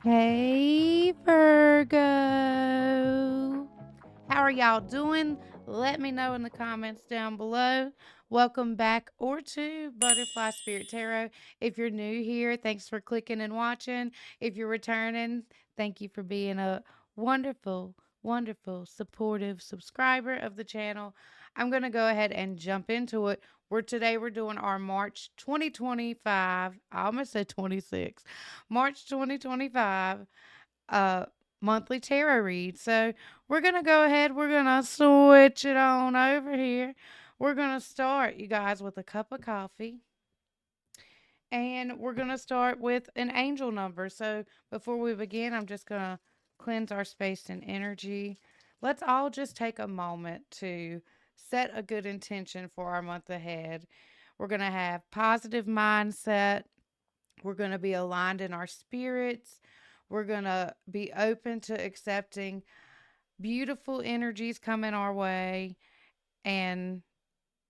Hey Virgo. How are y'all doing? Let me know in the comments down below. Welcome back or to Butterfly Spirit Tarot. If you're new here, thanks for clicking and watching. If you're returning, thank you for being a wonderful, wonderful, supportive subscriber of the channel. I'm going to go ahead and jump into it. Today we're doing our March 2025. I almost said 26. March 2025 uh monthly tarot read. So we're gonna go ahead, we're gonna switch it on over here. We're gonna start, you guys, with a cup of coffee. And we're gonna start with an angel number. So before we begin, I'm just gonna cleanse our space and energy. Let's all just take a moment to set a good intention for our month ahead. We're gonna have positive mindset. We're going to be aligned in our spirits. We're going to be open to accepting beautiful energies coming our way. And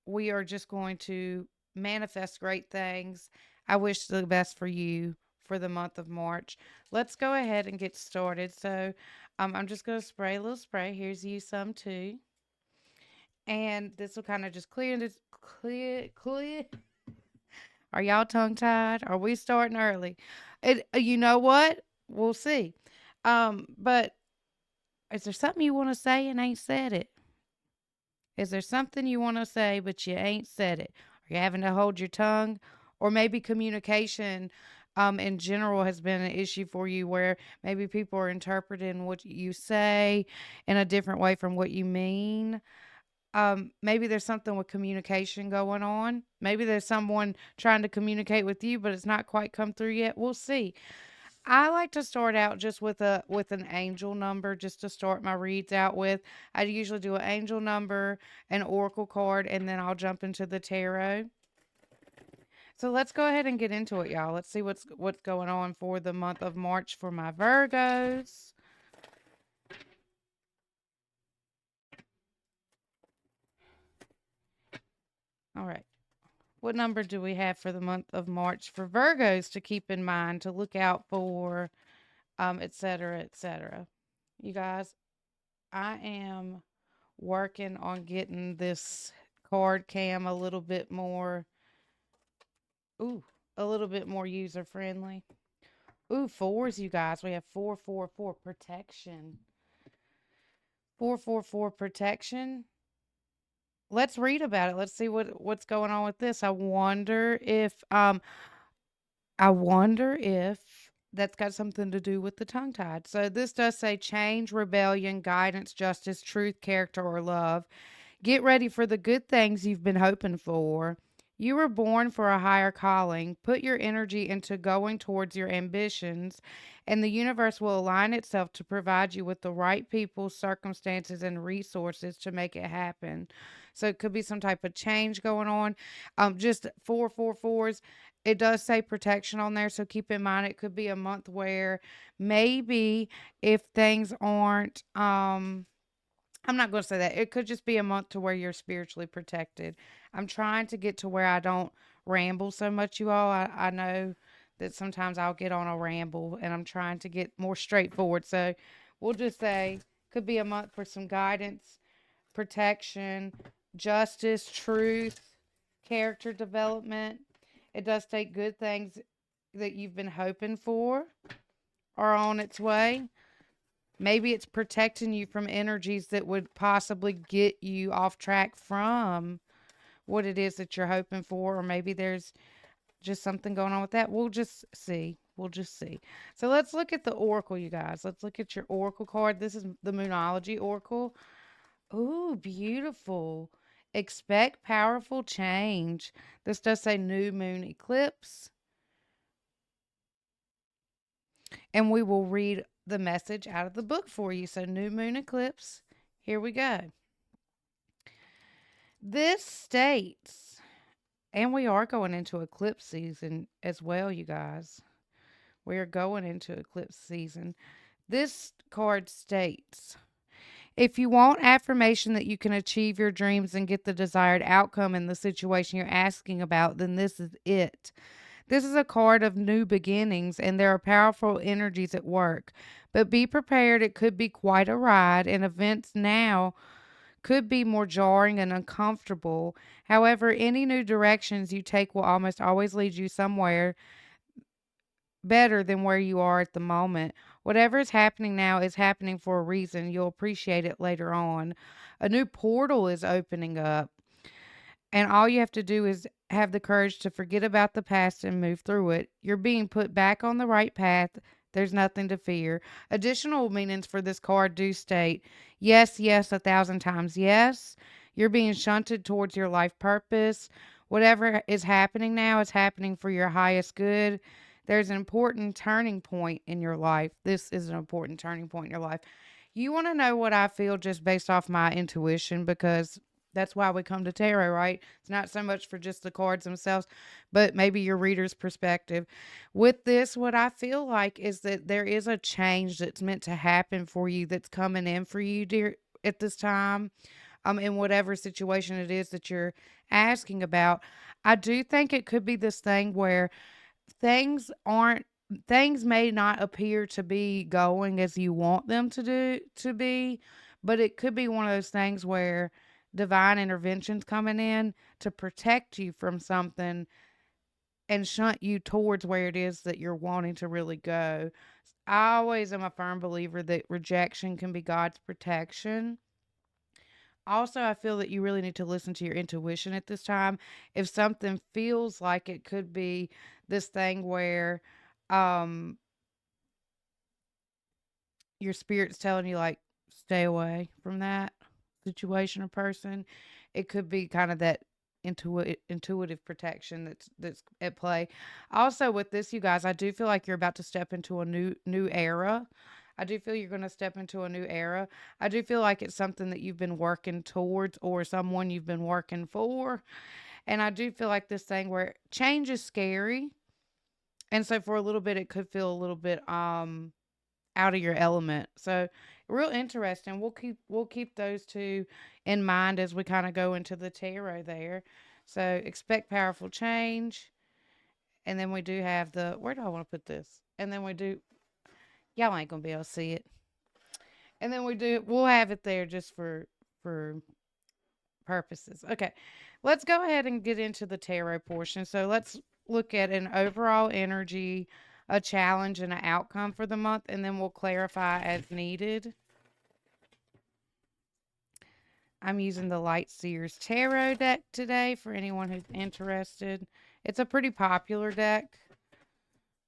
we are just going to manifest great things. I wish the best for you for the month of March. Let's go ahead and get started. So I'm just going to spray a little spray. Here's you some too. And this will kind of just clear. Are y'all tongue tied? Are we starting early? You know what? We'll see. But is there something you want to say and ain't said it? Is there something you want to say but you ain't said it? Are you having to hold your tongue? Or maybe communication in general has been an issue for you where maybe people are interpreting what you say in a different way from what you mean. Maybe there's something with communication going on. Maybe there's someone trying to communicate with you, but it's not quite come through yet. We'll see. I like to start out just with an angel number, just to start my reads out with. I usually do an angel number, an oracle card, and then I'll jump into the tarot. So let's go ahead and get into it, y'all. Let's see what's going on for the month of March for my Virgos. All right. What number do we have for the month of March for Virgos to keep in mind, to look out for, et cetera, et cetera? You guys, I am working on getting this card cam a little bit more user friendly. Ooh, fours, you guys. We have 444 protection. 444 protection. Let's read about it. Let's see what's going on with this. I wonder if that's got something to do with the tongue tied. So this does say change, rebellion, guidance, justice, truth, character, or love. Get ready for the good things you've been hoping for. You were born for a higher calling. Put your energy into going towards your ambitions, and the universe will align itself to provide you with the right people, circumstances, and resources to make it happen. So it could be some type of change going on. Just 444s. It does say protection on there, so keep in mind it could be a month where maybe if things aren't I'm not going to say that. It could just be a month to where you're spiritually protected. I'm trying to get to where I don't ramble so much, you all. I know that sometimes I'll get on a ramble and I'm trying to get more straightforward. So we'll just say could be a month for some guidance, protection, justice, truth, character development. It does take good things that you've been hoping for are on its way. Maybe it's protecting you from energies that would possibly get you off track from what it is that you're hoping for, or maybe there's just something going on with that. We'll just see. We'll just see. So let's look at the oracle, you guys. Let's look at your oracle card. This is the Moonology Oracle. Ooh, beautiful. Expect powerful change. This does say new moon eclipse. And we will read the message out of the book for you. So, new moon eclipse. Here we go. This states, and we are going into eclipse season as well, you guys. We are going into eclipse season. This card states, if you want affirmation that you can achieve your dreams and get the desired outcome in the situation you're asking about, then this is it. This is a card of new beginnings, and there are powerful energies at work. But be prepared, it could be quite a ride, and events now could be more jarring and uncomfortable. However, any new directions you take will almost always lead you somewhere better than where you are at the moment. Whatever is happening now is happening for a reason. You'll appreciate it later on. A new portal is opening up. And all you have to do is have the courage to forget about the past and move through it. You're being put back on the right path. There's nothing to fear. Additional meanings for this card do state yes, yes, 1,000 times yes. You're being shunted towards your life purpose. Whatever is happening now is happening for your highest good. There's an important turning point in your life. This is an important turning point in your life. You want to know what I feel just based off my intuition, because that's why we come to tarot, right? It's not so much for just the cards themselves, but maybe your reader's perspective. With this, what I feel like is that there is a change that's meant to happen for you, that's coming in for you, dear, at this time. In whatever situation it is that you're asking about. I do think it could be this thing where things aren't things may not appear to be going as you want them to be, but it could be one of those things where divine interventions coming in to protect you from something and shunt you towards where it is that you're wanting to really go. I always am a firm believer that rejection can be God's protection. Also, I feel that you really need to listen to your intuition at this time. If something feels like it could be this thing where um your spirit's telling you like stay away from that situation or person, it could be kind of that intuitive protection that's at play. Also, with this, you guys, I do feel like you're about to step into a new era. I do feel you're going to step into a new era. I do feel like it's something that you've been working towards or someone you've been working for. And I do feel like this thing where change is scary. And so for a little bit it could feel a little bit out of your element. So real interesting. We'll keep those two in mind as we kind of go into the tarot there. So expect powerful change. And then we do have the where do I want to put this? And then we do y'all ain't gonna be able to see it. And then we'll have it there just for purposes. Okay. Let's go ahead and get into the tarot portion. So let's look at an overall energy, a challenge, and an outcome for the month, and then we'll clarify as needed. I'm using the Light Seers Tarot deck today for anyone who's interested. It's a pretty popular deck.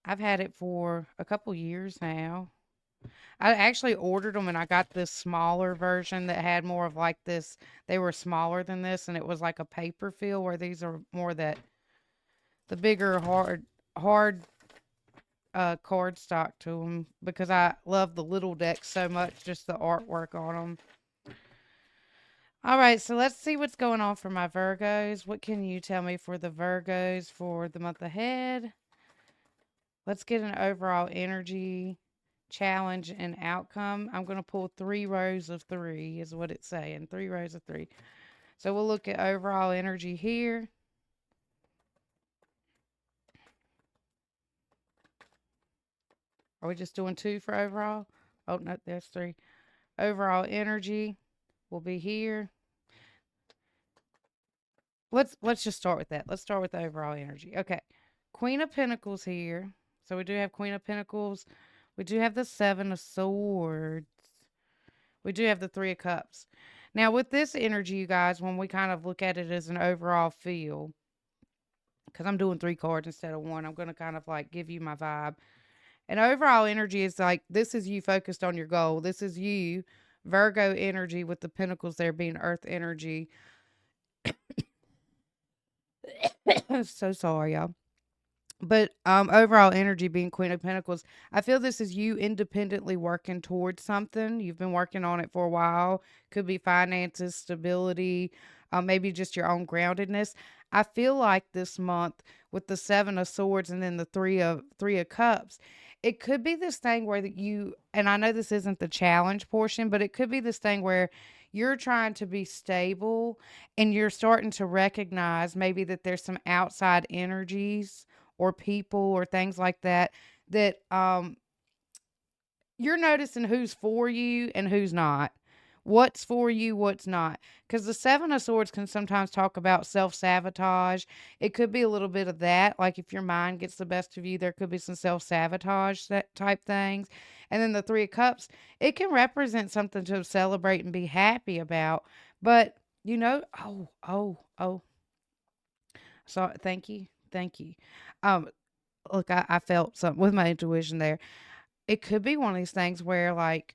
I've had it for a couple years now. I actually ordered them and I got this smaller version that had more of like this. They were smaller than this and it was like a paper feel, where these are more that the bigger hard card stock to them, because I love the little decks so much, just the artwork on them. All right, so let's see what's going on for my Virgos. What can you tell me for the Virgos for the month ahead? Let's get an overall energy, challenge, and outcome. I'm going to pull 3 rows of 3 is what it's saying. 3 rows of 3. So we'll look at overall energy here. Are we just doing 2 for overall? Oh, no, there's 3. Overall energy will be here. Let's just start with that. Let's start with the overall energy. Okay. Queen of Pentacles here. So we do have Queen of Pentacles. We do have the 7 of Swords. We do have the 3 of Cups. Now, with this energy, you guys, when we kind of look at it as an overall feel, because I'm doing 3 cards instead of 1, I'm going to kind of like give you my vibe. And overall energy is like, this is you focused on your goal. This is you, Virgo energy, with the Pentacles there being Earth energy. So sorry, y'all. But overall energy being Queen of Pentacles, I feel this is you independently working towards something. You've been working on it for a while. Could be finances, stability, maybe just your own groundedness. I feel like this month with the 7 of Swords and then the three of Cups, it could be this thing where that you, and I know this isn't the challenge portion, but it could be this thing where you're trying to be stable and you're starting to recognize maybe that there's some outside energies or people or things like that, that you're noticing who's for you and who's not. What's for you, what's not. Because the Seven of Swords can sometimes talk about self sabotage. It could be a little bit of that. Like if your mind gets the best of you, there could be some self sabotage type things. And then the Three of Cups, it can represent something to celebrate and be happy about. But, oh. So thank you. Thank you. Um, Look, I felt something with my intuition there. It could be one of these things where, like,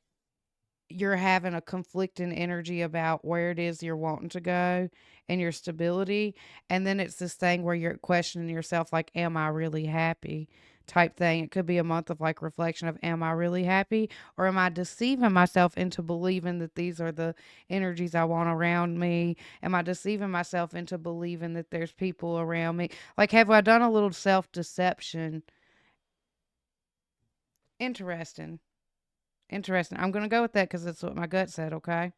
you're having a conflicting energy about where it is you're wanting to go and your stability. And then it's this thing where you're questioning yourself, like, am I really happy? Type thing. It could be a month of like reflection of, am I really happy? Or am I deceiving myself into believing that these are the energies I want around me? Am I deceiving myself into believing that there's people around me? Like, have I done a little self deception? Interesting. Interesting. I'm going to go with that because that's what my gut said, okay?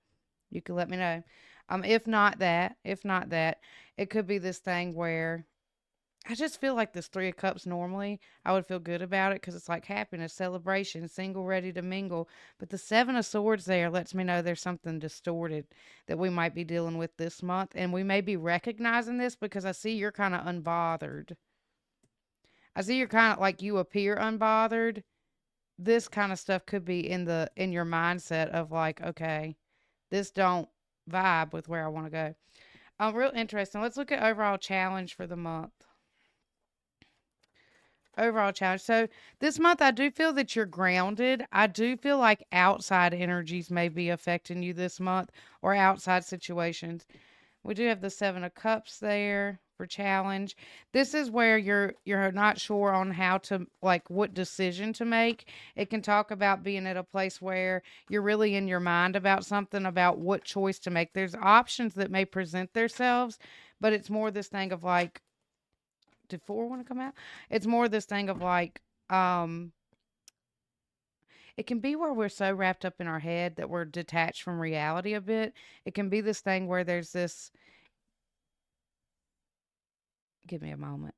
You can let me know. If not that, it could be this thing where I just feel like this Three of Cups normally, I would feel good about it because it's like happiness, celebration, single, ready to mingle. But the Seven of Swords there lets me know there's something distorted that we might be dealing with this month. And we may be recognizing this because I see you're kind of unbothered. I see you're kind of like you appear unbothered. This kind of stuff could be in your mindset of like, okay, this don't vibe with where I want to go. Real interesting. Let's look at overall challenge for the month. Overall challenge. So this month, I do feel that you're grounded. I do feel like outside energies may be affecting you this month, or outside situations. We do have the Seven of Cups there for challenge. This is where you're not sure on how to, like, what decision to make. It can talk about being at a place where you're really in your mind about something, about what choice to make. There's options that may present themselves, but it's more this thing of like, did four want to come out? It's more this thing of like, um, it can be where we're so wrapped up in our head that we're detached from reality a bit. It can be this thing where there's this. Give me a moment.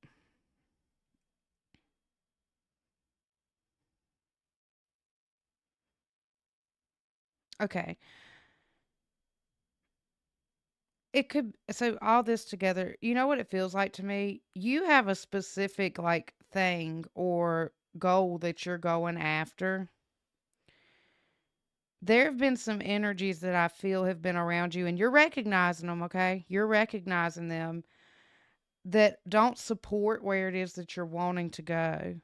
Okay. It could, so all this together, you know what it feels like to me? You have a specific like thing or goal that you're going after. There have been some energies that I feel have been around you and you're recognizing them, okay? You're recognizing them that don't support where it is that you're wanting to go.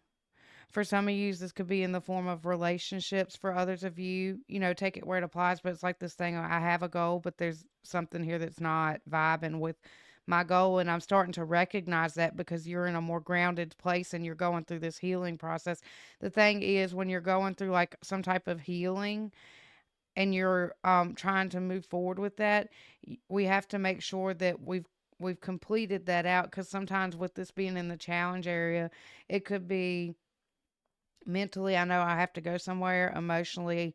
For some of you, this could be in the form of relationships. For others of you, take it where it applies. But it's like this thing, I have a goal, but there's something here that's not vibing with my goal. And I'm starting to recognize that because you're in a more grounded place and you're going through this healing process. The thing is, when you're going through like some type of healing and you're trying to move forward with that, we have to make sure that we've completed that out, because sometimes with this being in the challenge area, it could be mentally, I know I have to go somewhere. Emotionally,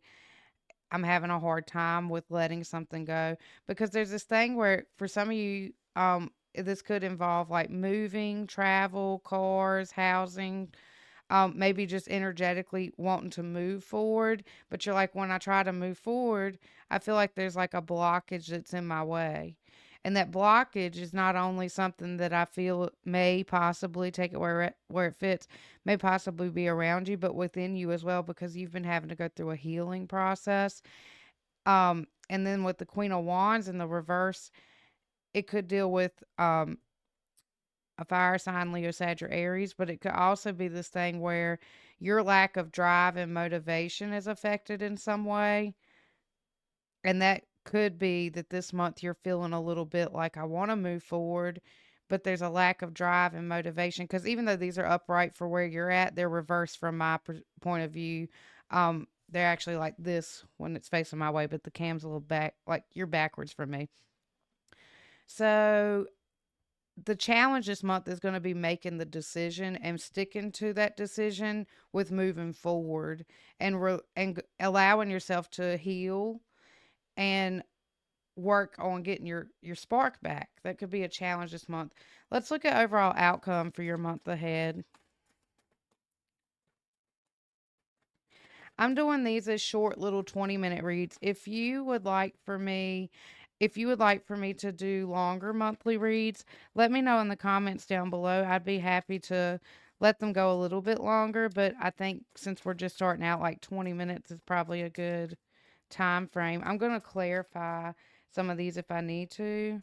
I'm having a hard time with letting something go, because there's this thing where for some of you, this could involve like moving, travel, cars, housing, maybe just energetically wanting to move forward. But you're like, when I try to move forward, I feel like there's like a blockage that's in my way. And that blockage is not only something that I feel may possibly, take it where it fits, may possibly be around you, but within you as well, because you've been having to go through a healing process. And then with the Queen of Wands in the reverse, it could deal with a fire sign, Leo, Sag, or Aries, but it could also be this thing where your lack of drive and motivation is affected in some way. And that could be that this month you're feeling a little bit like, I want to move forward, but there's a lack of drive and motivation. Because even though these are upright for where you're at, they're reversed from my point of view. They're actually like this when it's facing my way, but the cam's a little back, like you're backwards from me. So the challenge this month is going to be making the decision and sticking to that decision with moving forward, and allowing yourself to heal and work on getting your spark back. That could be a challenge this month. Let's look at overall outcome for your month ahead. I'm doing these as short little 20-minute reads. If you would like for me to do longer monthly reads, let me know in the comments down below. I'd be happy to let them go a little bit longer, but I think since we're just starting out, like 20 minutes is probably a good time frame. I'm going to clarify some of these if I need to.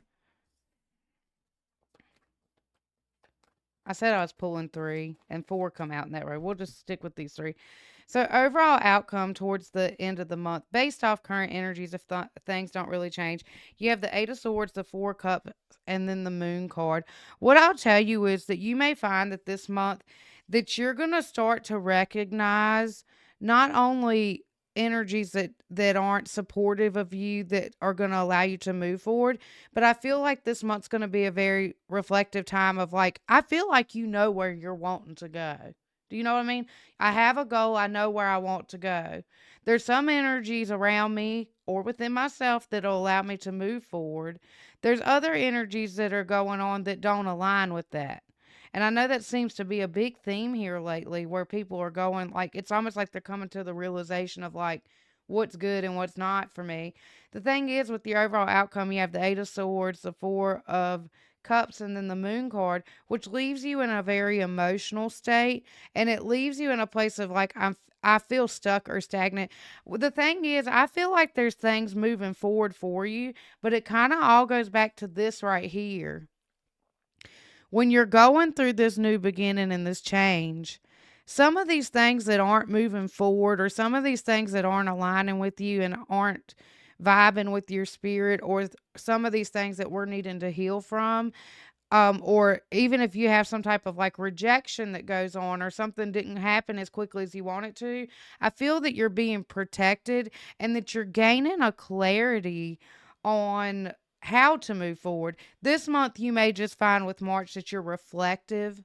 I said I was pulling three, and four come out in that row. We'll just stick with these three. So, overall outcome towards the end of the month, based off current energies, if things don't really change, you have the Eight of Swords, the Four of Cups, and then the Moon card. What I'll tell you is that you may find that this month that you're going to start to recognize not only energies that aren't supportive of you that are going to allow you to move forward, but I feel like this month's going to be a very reflective time of like, I feel like you know where you're wanting to go. Do you know what I mean? I have a goal. I know where I want to go. There's some energies around me or within myself that'll allow me to move forward. There's other energies that are going on that don't align with that. And I know that seems to be a big theme here lately where people are going like, it's almost like they're coming to the realization of like what's good and what's not for me. The thing is, with your overall outcome, you have the Eight of Swords, the Four of Cups, and then the Moon card, which leaves you in a very emotional state, and it leaves you in a place of like I feel stuck or stagnant. Well, the thing is, I feel like there's things moving forward for you, but it kind of all goes back to this right here. When you're going through this new beginning and this change, some of these things that aren't moving forward, or some of these things that aren't aligning with you and aren't vibing with your spirit, or some of these things that we're needing to heal from, or even if you have some type of like rejection that goes on, or something didn't happen as quickly as you want it to, I feel that you're being protected and that you're gaining a clarity on how to move forward. This month, you may just find with March that you're reflective,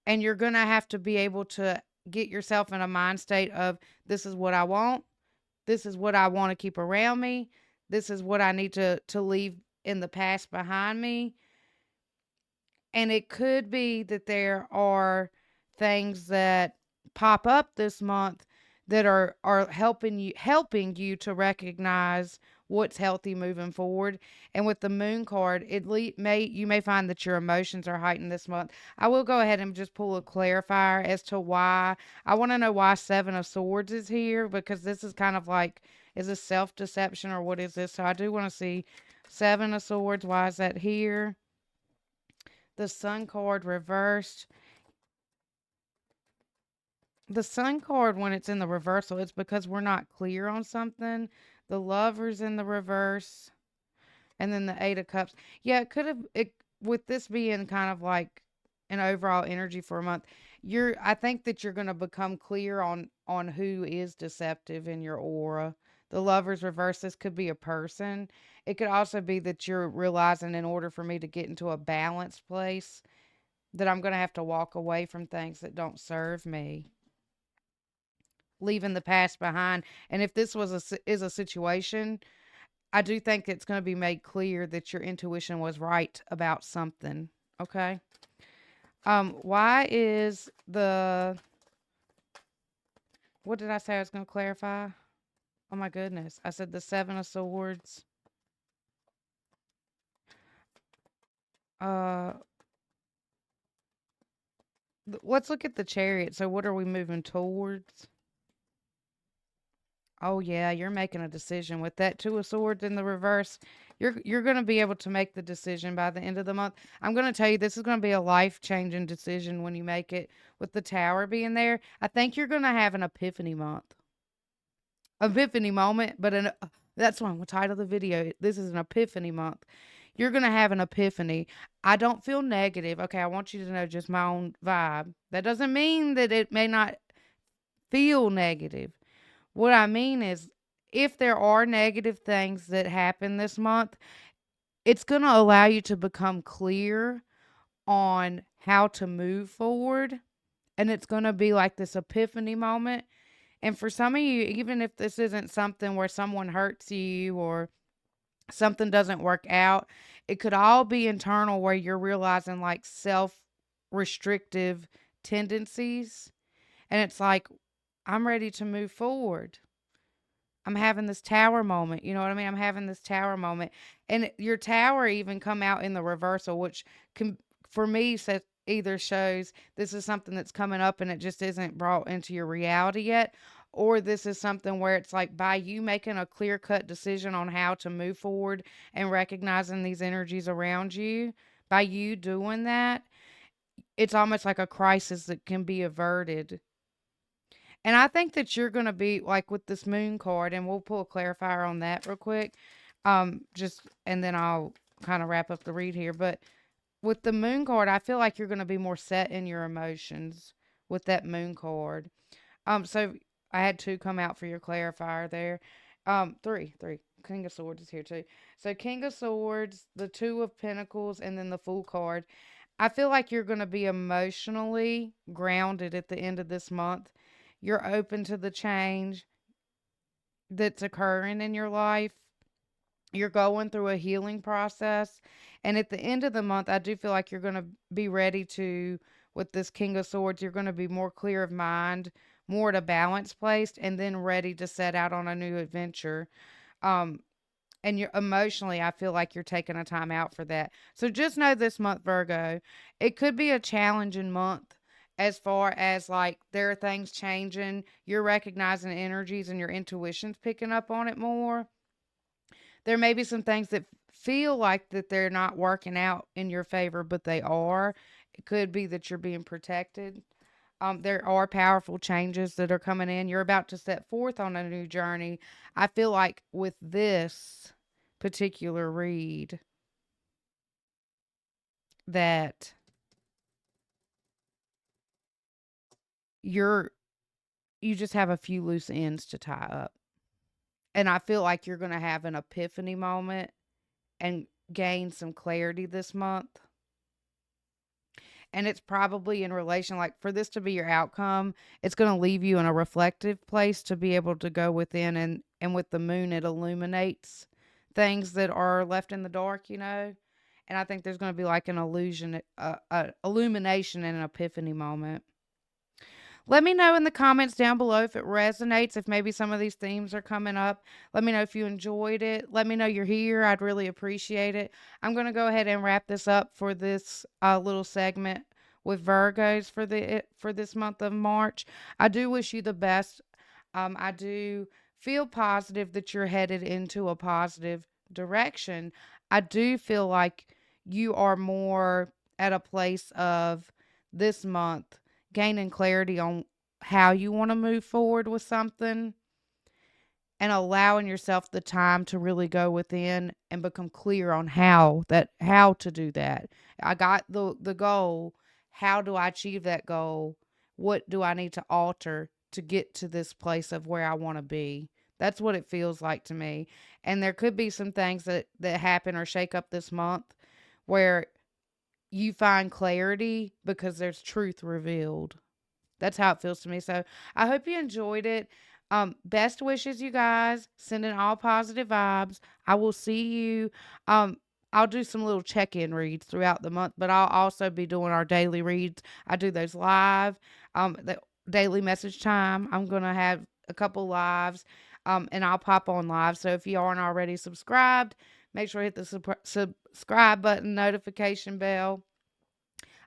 and you're going to have to be able to get yourself in a mind state of this is what I want. This is what I want to keep around me. This is what I need to leave in the past behind me. And it could be that there are things that pop up this month that are helping you to recognize what's healthy moving forward. And with the Moon card, you may find that your emotions are heightened this month. I will go ahead and just pull a clarifier as to why. I want to know why Seven of Swords is here, because this is kind of like, is this self-deception or what is this? So I do want to see Seven of Swords. Why is that here? The Sun card reversed. The Sun card, when it's in the reversal, it's because we're not clear on something. The Lover's in the reverse. And then the Eight of Cups. Yeah, it could have, with this being kind of like an overall energy for a month, I think that you're going to become clear on who is deceptive in your aura. The Lover's reverse, this could be a person. It could also be that you're realizing, in order for me to get into a balanced place, that I'm going to have to walk away from things that don't serve me, leaving the past behind. And if this is a situation, I do think it's going to be made clear that your intuition was right about something. Okay. Why is what did I say I was going to clarify? Oh my goodness. I said the Seven of Swords. Uh, let's look at the Chariot. So what are we moving towards? Oh yeah, you're making a decision with that Two of Swords in the reverse. You're going to be able to make the decision by the end of the month. I'm going to tell you, this is going to be a life-changing decision when you make it, with the Tower being there. I think you're going to have an epiphany month. Epiphany moment, but that's what I'm going to title the video. This is an epiphany month. You're going to have an epiphany. I don't feel negative. Okay, I want you to know just my own vibe. That doesn't mean that it may not feel negative. What I mean is, if there are negative things that happen this month, it's going to allow you to become clear on how to move forward. And it's going to be like this epiphany moment. And for some of you, even if this isn't something where someone hurts you or something doesn't work out, it could all be internal, where you're realizing like self restrictive tendencies. And it's like, I'm ready to move forward. I'm having this tower moment. You know what I mean? I'm having this tower moment. And your tower even come out in the reversal, which can, for me, says either shows this is something that's coming up and it just isn't brought into your reality yet, or this is something where it's like by you making a clear cut decision on how to move forward and recognizing these energies around you, by you doing that, it's almost like a crisis that can be averted. And I think that you're going to be like with this moon card, and we'll pull a clarifier on that real quick. Just, and then I'll kind of wrap up the read here. But with the moon card, I feel like you're going to be more set in your emotions with that moon card. So I had two come out for your clarifier there. Three. King of Swords is here too. So King of Swords, the Two of Pentacles, and then the Fool card. I feel like you're going to be emotionally grounded at the end of this month. You're open to the change that's occurring in your life. You're going through a healing process. And at the end of the month, I do feel like you're going to be ready to, with this King of Swords, you're going to be more clear of mind, more at a balanced place, and then ready to set out on a new adventure. Um, and you're emotionally, I feel like you're taking a time out for that. So just know this month, Virgo, it could be a challenging month as far as like there are things changing, you're recognizing energies and your intuition's picking up on it more. There may be some things that feel like that they're not working out in your favor, but they are. It could be that you're being protected. There are powerful changes that are coming in. You're about to set forth on a new journey. I feel like with this particular read that you're you just have a few loose ends to tie up. And I feel like you're going to have an epiphany moment and gain some clarity this month. And it's probably in relation, like for this to be your outcome, it's going to leave you in a reflective place to be able to go within, and with the moon it illuminates things that are left in the dark, and I think there's going to be like an illusion, illumination and an epiphany moment. Let me know in the comments down below if it resonates, if maybe some of these themes are coming up. Let me know if you enjoyed it. Let me know you're here. I'd really appreciate it. I'm going to go ahead and wrap this up for this little segment with Virgos for this month of March. I do wish you the best. I do feel positive that you're headed into a positive direction. I do feel like you are more at a place of this month gaining clarity on how you want to move forward with something and allowing yourself the time to really go within and become clear on how to do that. I got the goal. How do I achieve that goal? What do I need to alter to get to this place of where I want to be? That's what it feels like to me. And there could be some things that happen or shake up this month where you find clarity because there's truth revealed. That's how it feels to me. So I hope you enjoyed it. Best wishes, you guys. Sending all positive vibes. I will see you. Um, I'll do some little check-in reads throughout the month, but I'll also be doing our daily reads. I do those live. The daily message time. I'm gonna have a couple lives. And I'll pop on live. So if you aren't already subscribed, make sure to hit the subscribe button, notification bell.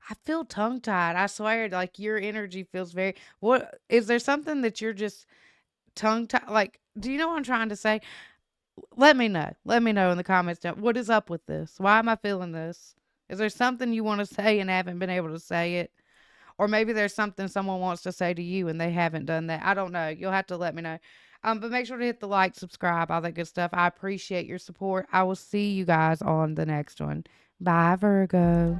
I feel tongue tied. I swear, like your energy feels very. What is there something that you're just tongue tied? Like, do you know what I'm trying to say? Let me know. Let me know in the comments down. What is up with this? Why am I feeling this? Is there something you want to say and haven't been able to say it? Or maybe there's something someone wants to say to you and they haven't done that. I don't know. You'll have to let me know. But make sure to hit the like, subscribe, all that good stuff. I appreciate your support. I will see you guys on the next one. Bye, Virgo.